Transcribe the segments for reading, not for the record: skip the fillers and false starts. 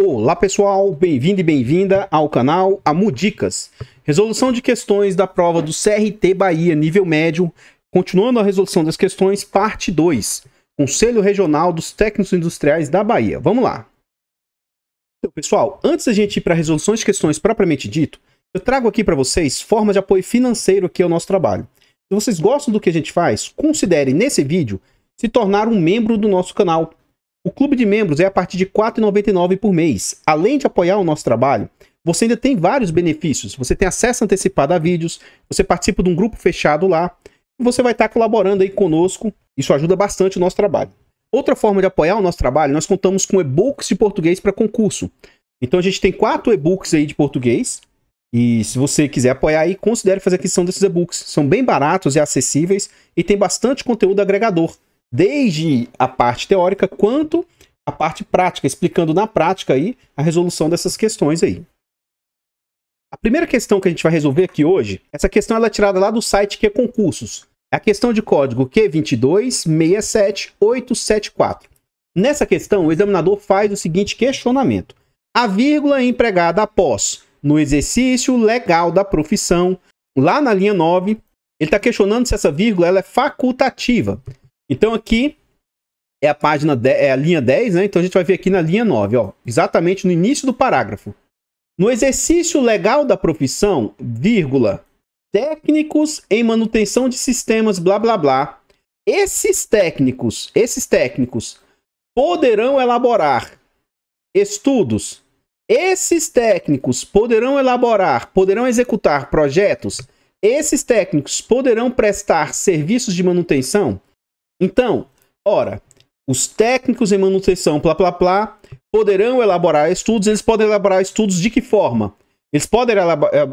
Olá pessoal, bem-vindo e bem-vinda ao canal AmuDicas. Resolução de questões da prova do CRT Bahia nível médio, continuando a resolução das questões, parte 2, Conselho Regional dos Técnicos Industriais da Bahia. Vamos lá. Então, pessoal, antes da gente ir para resoluções de questões propriamente dito, eu trago aqui para vocês formas de apoio financeiro aqui ao nosso trabalho. Se vocês gostam do que a gente faz, considerem nesse vídeo se tornar um membro do nosso canal. O clube de membros é a partir de R$ 4,99 por mês. Além de apoiar o nosso trabalho, você ainda tem vários benefícios. Você tem acesso antecipado a vídeos, você participa de um grupo fechado lá, e você vai estar colaborando aí conosco. Isso ajuda bastante o nosso trabalho. Outra forma de apoiar o nosso trabalho, nós contamos com e-books de português para concurso. Então a gente tem 4 e-books aí de português. E se você quiser apoiar aí, considere fazer aquisição desses e-books. São bem baratos e acessíveis e tem bastante conteúdo agregador. Desde a parte teórica quanto a parte prática, explicando na prática aí a resolução dessas questões aí. A primeira questão que a gente vai resolver aqui hoje, essa questão ela é tirada lá do site QE Concursos. É a questão de código Q2267874. Nessa questão, o examinador faz o seguinte questionamento. A vírgula empregada após no exercício legal da profissão, lá na linha 9, ele está questionando se essa vírgula ela é facultativa. Então aqui é a página é a linha 10, né? Então a gente vai ver aqui na linha 9, ó, exatamente no início do parágrafo. No exercício legal da profissão, vírgula, técnicos em manutenção de sistemas, blá blá blá. Esses técnicos poderão elaborar estudos. Esses técnicos poderão executar projetos. Esses técnicos poderão prestar serviços de manutenção. Então, ora, os técnicos em manutenção, blá, blá, blá, poderão elaborar estudos. Eles podem elaborar estudos de que forma? Eles podem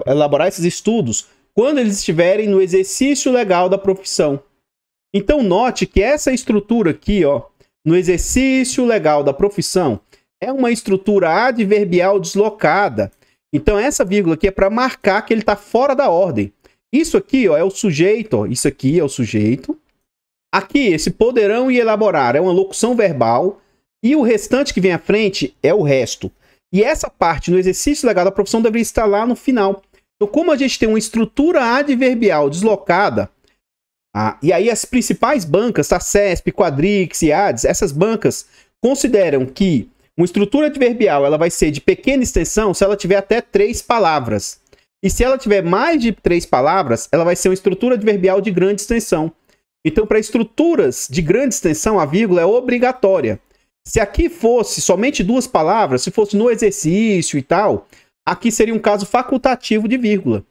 elaborar esses estudos quando eles estiverem no exercício legal da profissão. Então, note que essa estrutura aqui, ó, no exercício legal da profissão, é uma estrutura adverbial deslocada. Então, essa vírgula aqui é para marcar que ele está fora da ordem. Isso aqui, ó, é o sujeito, ó, isso aqui é o sujeito. Aqui, esse poderão e elaborar é uma locução verbal e o restante que vem à frente é o resto. E essa parte no exercício legal da profissão deveria estar lá no final. Então, como a gente tem uma estrutura adverbial deslocada, e aí as principais bancas, tá? CESP, Quadrix e ADES, essas bancas consideram que uma estrutura adverbial ela vai ser de pequena extensão se ela tiver até 3 palavras. E se ela tiver mais de 3 palavras, ela vai ser uma estrutura adverbial de grande extensão. Então, para estruturas de grande extensão, a vírgula é obrigatória. Se aqui fosse somente 2 palavras, se fosse no exercício e tal, aqui seria um caso facultativo de vírgula.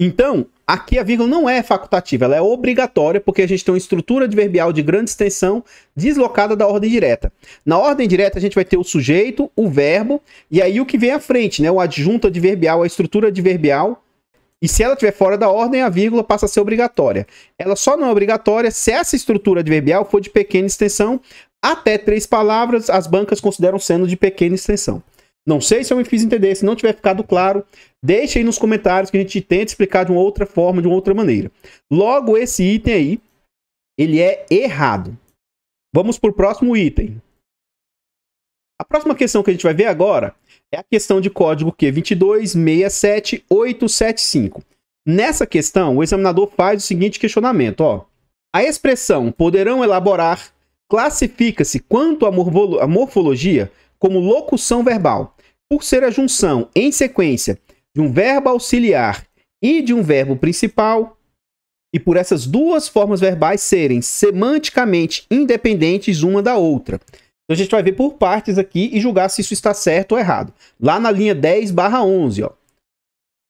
Então, aqui a vírgula não é facultativa, ela é obrigatória, porque a gente tem uma estrutura adverbial de grande extensão deslocada da ordem direta. Na ordem direta, a gente vai ter o sujeito, o verbo, e aí o que vem à frente, né? O adjunto adverbial, a estrutura adverbial. E se ela estiver fora da ordem, a vírgula passa a ser obrigatória. Ela só não é obrigatória se essa estrutura adverbial for de pequena extensão. Até 3 palavras, as bancas consideram sendo de pequena extensão. Não sei se eu me fiz entender, se não tiver ficado claro, deixe aí nos comentários que a gente tenta explicar de uma outra forma, de uma outra maneira. Logo, esse item aí, ele é errado. Vamos para o próximo item. A próxima questão que a gente vai ver agora é a questão de código Q2267875. Nessa questão, o examinador faz o seguinte questionamento. Ó. A expressão poderão elaborar classifica-se quanto à morfologia como locução verbal, por ser a junção em sequência de um verbo auxiliar e de um verbo principal, e por essas 2 formas verbais serem semanticamente independentes uma da outra. Então a gente vai ver por partes aqui e julgar se isso está certo ou errado. Lá na linha 10/11, ó.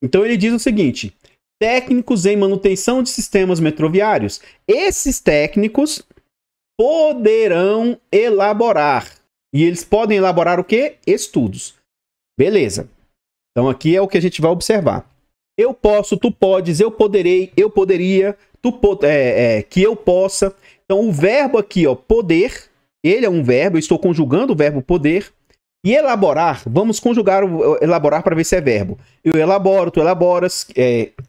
Então ele diz o seguinte: técnicos em manutenção de sistemas metroviários. Esses técnicos poderão elaborar. E eles podem elaborar o quê? Estudos. Beleza. Então aqui é o que a gente vai observar. Eu posso, tu podes, eu poderei, eu poderia, que eu possa. Então o verbo aqui, ó, poder, ele é um verbo, eu estou conjugando o verbo poder. E elaborar, vamos conjugar o elaborar para ver se é verbo. Eu elaboro, tu elaboras,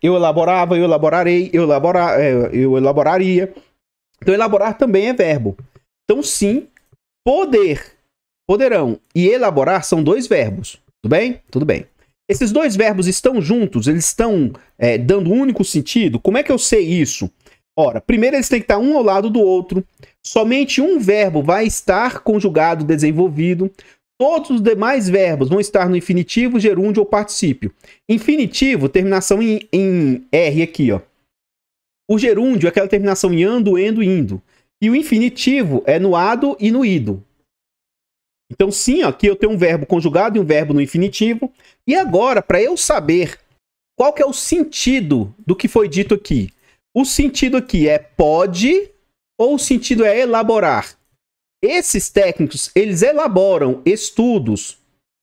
eu elaborava, eu elaborarei, eu elaboraria. Então elaborar também é verbo. Então sim, poder poderão e elaborar são dois verbos. Tudo bem? Tudo bem. Esses dois verbos estão juntos, eles estão dando um único sentido? Como é que eu sei isso? Ora, primeiro eles têm que estar um ao lado do outro. Somente um verbo vai estar conjugado, desenvolvido. Todos os demais verbos vão estar no infinitivo, gerúndio ou particípio. Infinitivo, terminação em R aqui, ó. O gerúndio é aquela terminação em ando, endo, indo. E o infinitivo é no ado e no ido. Então, sim, ó, aqui eu tenho um verbo conjugado e um verbo no infinitivo. E agora, para eu saber qual que é o sentido do que foi dito aqui, o sentido aqui é pode ou o sentido é elaborar? Esses técnicos, eles elaboram estudos,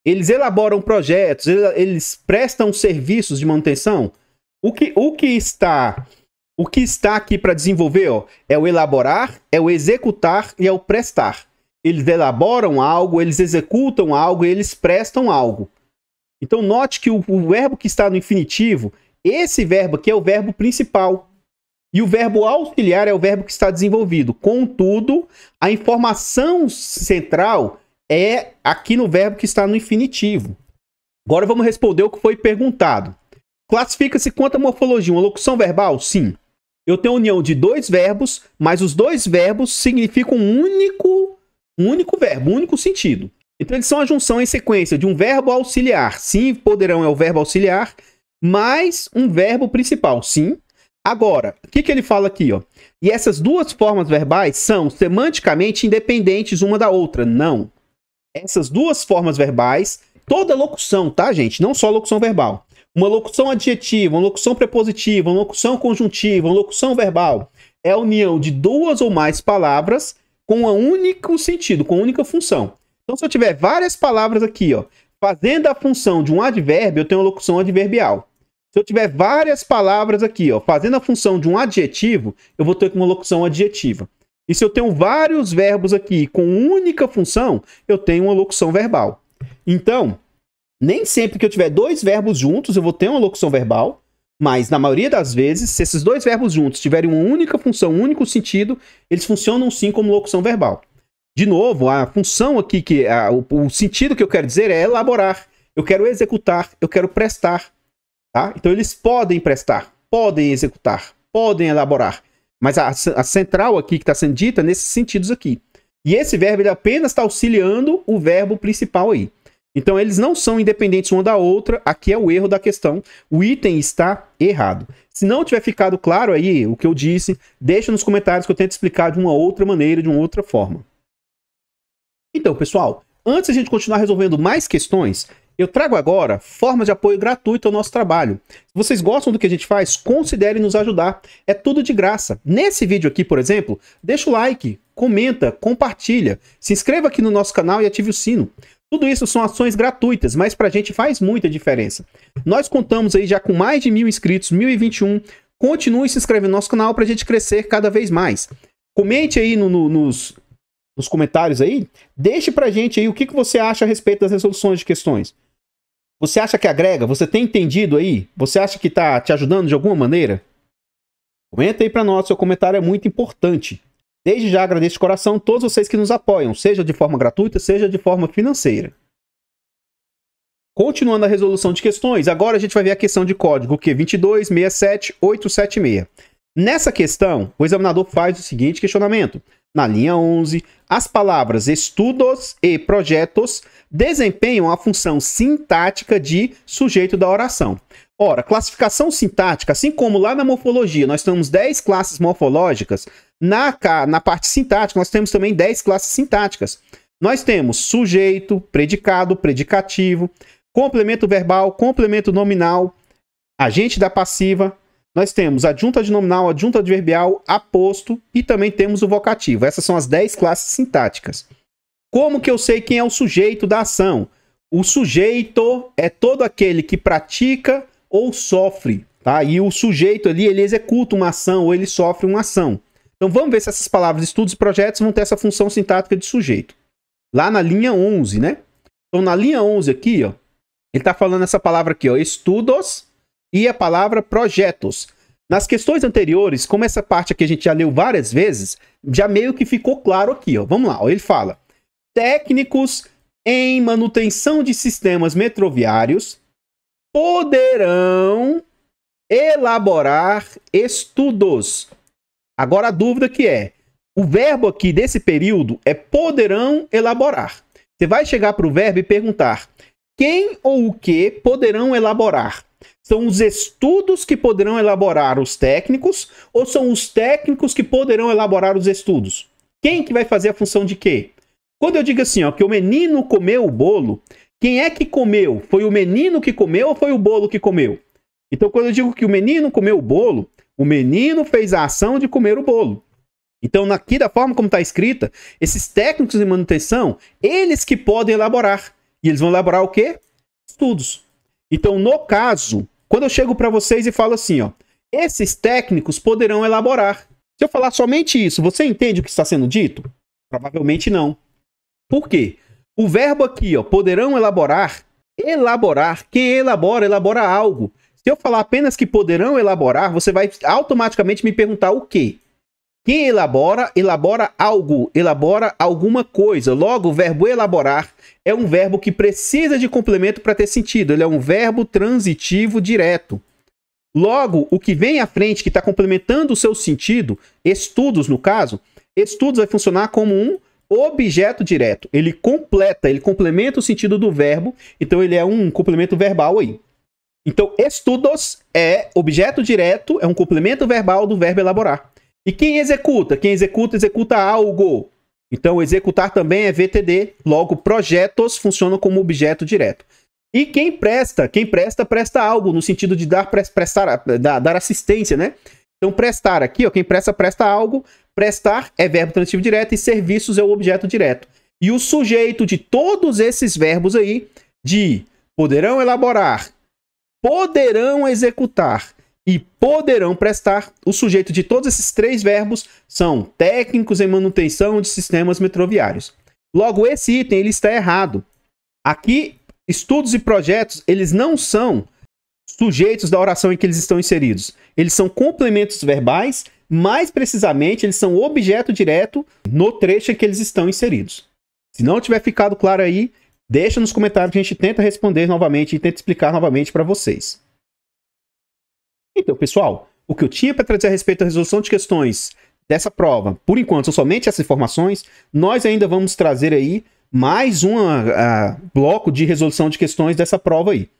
eles elaboram projetos, eles prestam serviços de manutenção. O que está aqui para desenvolver, ó, é o elaborar, é o executar e é o prestar. Eles elaboram algo, eles executam algo, eles prestam algo. Então note que o verbo que está no infinitivo, esse verbo aqui é o verbo principal. E o verbo auxiliar é o verbo que está desenvolvido. Contudo, a informação central é aqui no verbo que está no infinitivo. Agora vamos responder o que foi perguntado. Classifica-se quanto à morfologia uma locução verbal? Sim. Eu tenho a união de dois verbos, mas os dois verbos significam um único verbo, um único sentido. Então eles são a junção em sequência de um verbo auxiliar. Sim, poderão é o verbo auxiliar, mais um verbo principal. Sim. Agora, o que ele fala aqui, ó? E essas duas formas verbais são semanticamente independentes uma da outra. Não. Essas duas formas verbais, toda locução, tá, gente? Não só locução verbal. Uma locução adjetiva, uma locução prepositiva, uma locução conjuntiva, uma locução verbal é a união de duas ou mais palavras com um único sentido, com uma única função. Então, se eu tiver várias palavras aqui, ó, fazendo a função de um advérbio, eu tenho uma locução adverbial. Se eu tiver várias palavras aqui, ó, fazendo a função de um adjetivo, eu vou ter uma locução adjetiva. E se eu tenho vários verbos aqui com única função, eu tenho uma locução verbal. Então, nem sempre que eu tiver dois verbos juntos, eu vou ter uma locução verbal, mas na maioria das vezes, se esses dois verbos juntos tiverem uma única função, um único sentido, eles funcionam sim como locução verbal. De novo, a função aqui, o sentido que eu quero dizer é elaborar. Eu quero executar, eu quero prestar. Tá? Então eles podem prestar, podem executar, podem elaborar. Mas a central aqui que está sendo dita nesses sentidos aqui. E esse verbo ele apenas está auxiliando o verbo principal aí. Então eles não são independentes uma da outra. Aqui é o erro da questão. O item está errado. Se não tiver ficado claro aí o que eu disse, deixa nos comentários que eu tento explicar de uma outra maneira, de uma outra forma. Então, pessoal, antes de a gente continuar resolvendo mais questões, eu trago agora formas de apoio gratuito ao nosso trabalho. Se vocês gostam do que a gente faz, considerem nos ajudar. É tudo de graça. Nesse vídeo aqui, por exemplo, deixa o like, comenta, compartilha, se inscreva aqui no nosso canal e ative o sino. Tudo isso são ações gratuitas, mas pra gente faz muita diferença. Nós contamos aí já com mais de 1000 inscritos, 1021. Continue se inscrevendo no nosso canal pra gente crescer cada vez mais. Comente aí nos comentários aí, deixe pra gente aí o que você acha a respeito das resoluções de questões. Você acha que agrega? Você tem entendido aí? Você acha que tá te ajudando de alguma maneira? Comenta aí pra nós, seu comentário é muito importante. Desde já agradeço de coração todos vocês que nos apoiam, seja de forma gratuita, seja de forma financeira. Continuando a resolução de questões, agora a gente vai ver a questão de código, que é 2267876. Nessa questão, o examinador faz o seguinte questionamento. Na linha 11, as palavras estudos e projetos desempenham a função sintática de sujeito da oração. Ora, classificação sintática, assim como lá na morfologia nós temos 10 classes morfológicas, na parte sintática nós temos também 10 classes sintáticas. Nós temos sujeito, predicado, predicativo, complemento verbal, complemento nominal, agente da passiva. Nós temos adjunta adnominal, adjunta adverbial, aposto e também temos o vocativo. Essas são as 10 classes sintáticas. Como que eu sei quem é o sujeito da ação? O sujeito é todo aquele que pratica ou sofre, tá? E o sujeito ali, ele executa uma ação ou ele sofre uma ação. Então vamos ver se essas palavras estudos e projetos vão ter essa função sintática de sujeito. Lá na linha 11, né? Então na linha 11 aqui, ó, ele tá falando essa palavra aqui, ó, estudos e a palavra projetos. Nas questões anteriores, como essa parte aqui a gente já leu várias vezes, já meio que ficou claro aqui, ó. Vamos lá, ó, ele fala: técnicos em manutenção de sistemas metroviários poderão elaborar estudos. Agora a dúvida que é, o verbo aqui desse período é poderão elaborar. Você vai chegar para o verbo e perguntar, quem ou o que poderão elaborar? São os estudos que poderão elaborar os técnicos ou são os técnicos que poderão elaborar os estudos? Quem que vai fazer a função de quê? Quando eu digo assim, ó, que o menino comeu o bolo, quem é que comeu? Foi o menino que comeu ou foi o bolo que comeu? Então, quando eu digo que o menino comeu o bolo, o menino fez a ação de comer o bolo. Então, aqui da forma como está escrita, esses técnicos de manutenção, eles que podem elaborar. E eles vão elaborar o quê? Estudos. Então, no caso, quando eu chego para vocês e falo assim, ó, esses técnicos poderão elaborar. Se eu falar somente isso, você entende o que está sendo dito? Provavelmente não. Por quê? O verbo aqui, ó, poderão elaborar, quem elabora, elabora algo. Se eu falar apenas que poderão elaborar, você vai automaticamente me perguntar o quê? Quem elabora, elabora algo, elabora alguma coisa. Logo, o verbo elaborar é um verbo que precisa de complemento para ter sentido. Ele é um verbo transitivo direto. Logo, o que vem à frente, que está complementando o seu sentido, estudos no caso, estudos vai funcionar como um objeto direto. Ele complementa o sentido do verbo, então ele é um complemento verbal aí. Então, estudos é objeto direto, é um complemento verbal do verbo elaborar. E quem executa? Quem executa, executa algo. Então, executar também é VTD. Logo, projetos funcionam como objeto direto. E quem presta, presta algo, no sentido de dar assistência, né? Então, prestar aqui, ó, quem presta, presta algo. Prestar é verbo transitivo direto e serviços é o objeto direto. E o sujeito de todos esses verbos aí, de poderão elaborar, poderão executar e poderão prestar, o sujeito de todos esses três verbos são técnicos em manutenção de sistemas metroviários. Logo, esse item ele está errado. Aqui, estudos e projetos, eles não são sujeitos da oração em que eles estão inseridos. Eles são complementos verbais, mais precisamente, eles são objeto direto no trecho em que eles estão inseridos. Se não tiver ficado claro aí, deixa nos comentários que a gente tenta responder novamente e tenta explicar novamente para vocês. Então, pessoal, o que eu tinha para trazer a respeito da resolução de questões dessa prova, por enquanto, são somente essas informações. Nós ainda vamos trazer aí mais um bloco de resolução de questões dessa prova aí.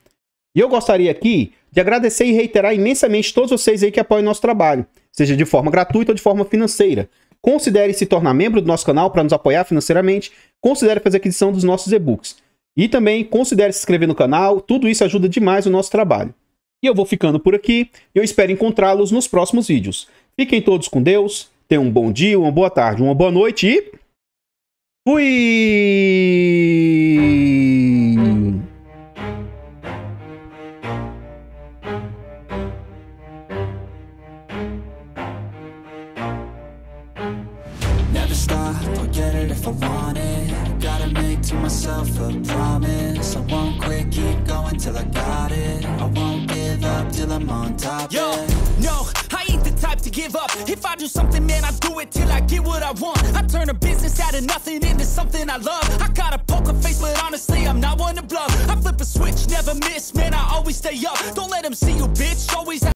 E eu gostaria aqui de agradecer e reiterar imensamente todos vocês aí que apoiam o nosso trabalho, seja de forma gratuita ou de forma financeira. Considere se tornar membro do nosso canal para nos apoiar financeiramente, considere fazer aquisição dos nossos e-books. E também considere se inscrever no canal, tudo isso ajuda demais o nosso trabalho. E eu vou ficando por aqui, e eu espero encontrá-los nos próximos vídeos. Fiquem todos com Deus, tenham um bom dia, uma boa tarde, uma boa noite e... fui! Never stop, I'll get it if I want it. Gotta make to myself a promise. I won't quit, keep going till I got it. I won't give up till I'm on top. Yo, no, I ain't the type to give up. If I do something, man, I do it till I get what I want. I turn a business out of nothing into something I love. I got a poker face, but honestly, I'm not one to bluff. I flip a switch, never miss, man, I always stay up. Don't let them see you, bitch, always